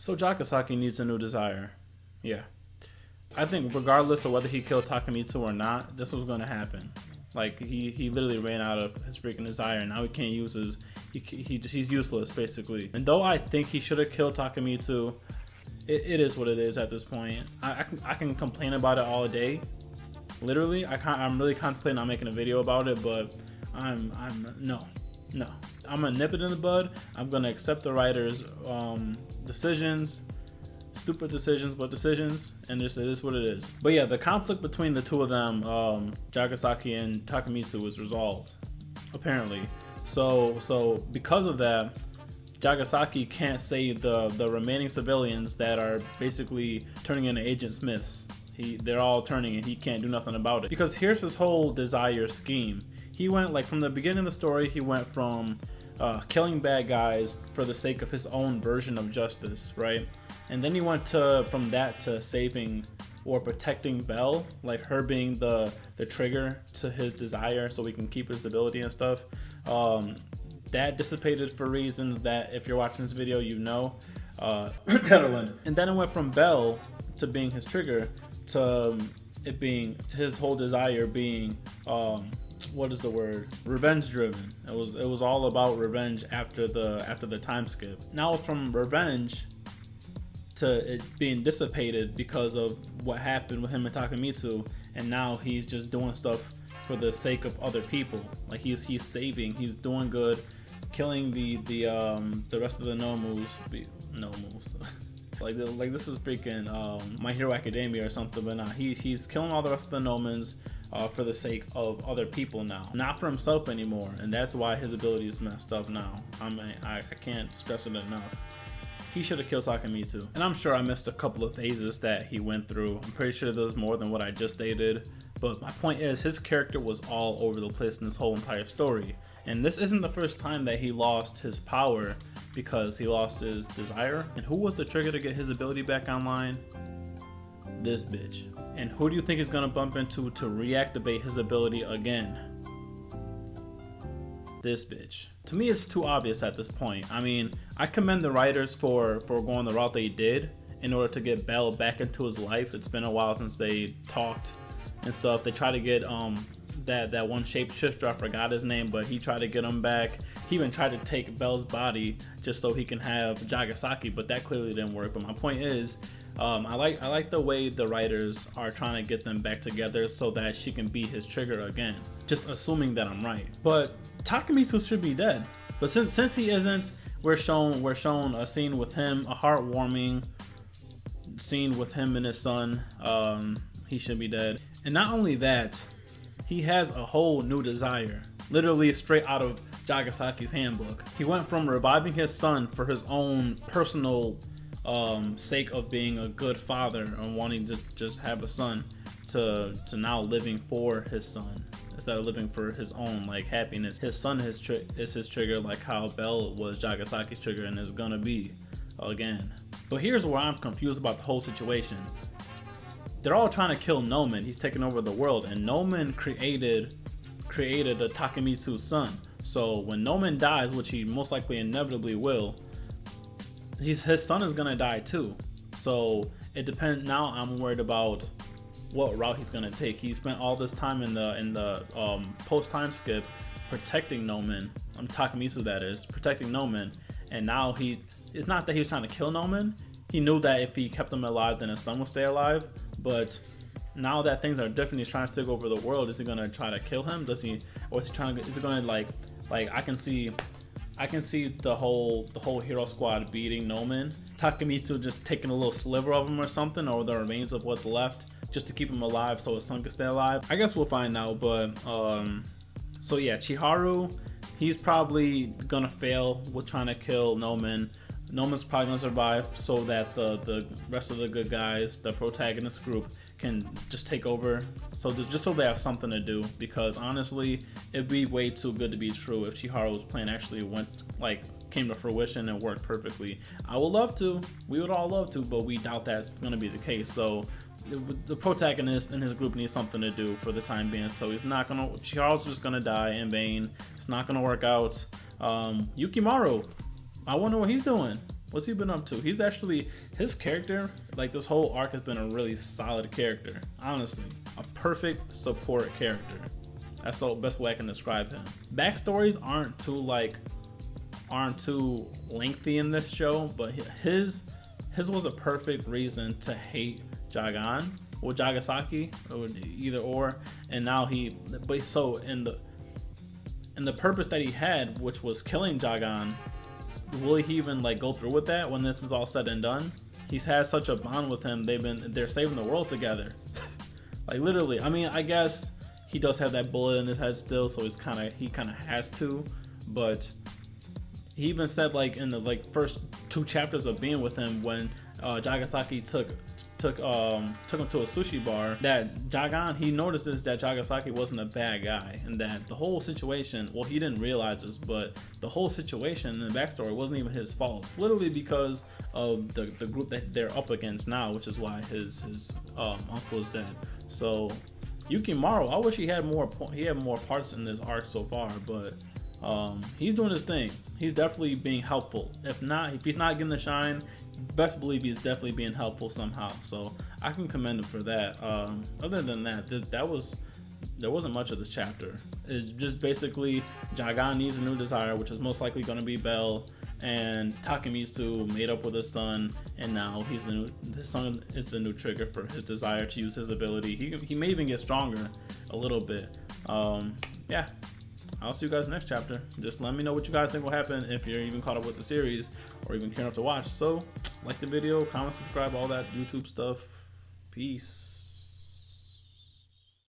So Jagasaki needs a new desire. Yeah. I think regardless of whether he killed Takemitsu or not, this was gonna happen. Like he literally ran out of his freaking desire, and now he can't use his. He's useless basically. And though I think he should have killed Takemitsu, it is what it is at this point. I can complain about it all day. Literally, I'm really contemplating on making a video about it, but no. I'm gonna nip it in the bud. I'm gonna accept the writer's decisions. Stupid decisions, but decisions, and it is what it is. But yeah, the conflict between the two of them, Jagasaki and Takemitsu, was resolved, apparently. So because of that, Jagasaki can't save the remaining civilians that are basically turning into Agent Smiths. They're all turning, and he can't do nothing about it. Because here's his whole desire scheme. He went, like, from the beginning of the story, he went from killing bad guys for the sake of his own version of justice, right? And then he went from that to saving or protecting Belle, like her being the trigger to his desire so he can keep his ability and stuff. That dissipated for reasons that if you're watching this video, you know. And then it went from Belle to being his trigger to it being to his whole desire being what is the word? Revenge driven. It was all about revenge after the time skip. Now from revenge to it being dissipated because of what happened with him and Takemitsu, and now he's just doing stuff for the sake of other people. Like he's saving, he's doing good, killing the rest of the Nomus. like this is freaking My Hero Academia or something, but nah, he's killing all the rest of the Nomans for the sake of other people now, not for himself anymore, and that's why his ability is messed up now. I can't stress it enough. He should have killed Takemitsu. And I'm sure I missed a couple of phases that he went through. I'm pretty sure there's more than what I just stated. But my point is, his character was all over the place in this whole entire story. And this isn't the first time that he lost his power because he lost his desire. And who was the trigger to get his ability back online? This bitch. And who do you think he's gonna bump into to reactivate his ability again? This bitch. To me, it's too obvious at this point. I mean, I commend the writers for going the route they did in order to get Belle back into his life. It's been a while since they talked and stuff. They tried to get that one shapeshifter, I forgot his name, but he tried to get him back. He even tried to take Belle's body just so he can have Jagasaki, but that clearly didn't work. But my point is, I like the way the writers are trying to get them back together so that she can be his trigger again. Just assuming that I'm right. But Takemitsu should be dead. But since he isn't, we're shown a scene with him, a heartwarming scene with him and his son. He should be dead. And not only that, he has a whole new desire, literally straight out of Jagasaki's handbook. He went from reviving his son for his own personal sake of being a good father and wanting to just have a son to now living for his son instead of living for his own like happiness. His son is his trigger, like how Belle was Jagasaki's trigger and is gonna be again. But here's where I'm confused about the whole situation. They're all trying to kill Nomen. He's taking over the world, and Nomen created a Takemitsu's son. So when Nomen dies, which he most likely inevitably will, his son is gonna die too. So it depends. Now I'm worried about what route he's gonna take. He spent all this time in the post time skip protecting Nomen. Takemitsu, that is, protecting Nomen, and now it's not that he was trying to kill Nomen. He knew that if he kept him alive, then his son would stay alive. But now that things are different, he's trying to take over the world. Is he gonna try to kill him? Is he gonna like I can see the whole hero squad beating Nomen. Takemitsu just taking a little sliver of him or something, or the remains of what's left, just to keep him alive so his son can stay alive. I guess we'll find out. But so yeah, Chiharu, he's probably gonna fail with trying to kill Nomen. Nomen's probably gonna survive so that the rest of the good guys, the protagonist group, can just take over. So just so they have something to do, because honestly, it'd be way too good to be true if Chiharu's plan actually came to fruition and worked perfectly. I would love to. We would all love to, but we doubt that's gonna be the case. So the protagonist and his group needs something to do for the time being. So Chiharu's just gonna die in vain. It's not gonna work out. Yukimaru, I wonder what he's doing. What's he been up to? He's actually, his character, like this whole arc has been a really solid character. Honestly, a perfect support character. That's the best way I can describe him. Backstories aren't too lengthy in this show, but his was a perfect reason to hate Jagaaaaaan or Jagasaki, or either or. And now so in the purpose that he had, which was killing Jagaaaaaan, will he even like go through with that when this is all said and done? He's had such a bond with him. They're saving the world together. Like literally. I mean, I guess he does have that bullet in his head still, so he kind of has to. But he even said like in the like first 2 chapters of being with him, when Jagasaki took him to a sushi bar, that Jagaaaaaan, he notices that Jagasaki wasn't a bad guy, and that the whole situation, well, he didn't realize this, but the whole situation and the backstory wasn't even his fault. It's literally because of the group that they're up against now, which is why his uncle is dead. So Yukimaru, I wish he had more parts in this arc so far, but he's doing his thing. He's definitely being helpful. If he's not getting the shine, best believe he's definitely being helpful somehow. So I can commend him for that. Other than that, there wasn't much of this chapter. It's just basically Jagaaaaaan needs a new desire, which is most likely going to be Belle, and Takemitsu made up with his son, and now his son is the new trigger for his desire to use his ability. He may even get stronger a little bit. Yeah. I'll see you guys next chapter. Just let me know what you guys think will happen, if you're even caught up with the series or even care enough to watch. So, like the video, comment, subscribe, all that YouTube stuff. Peace.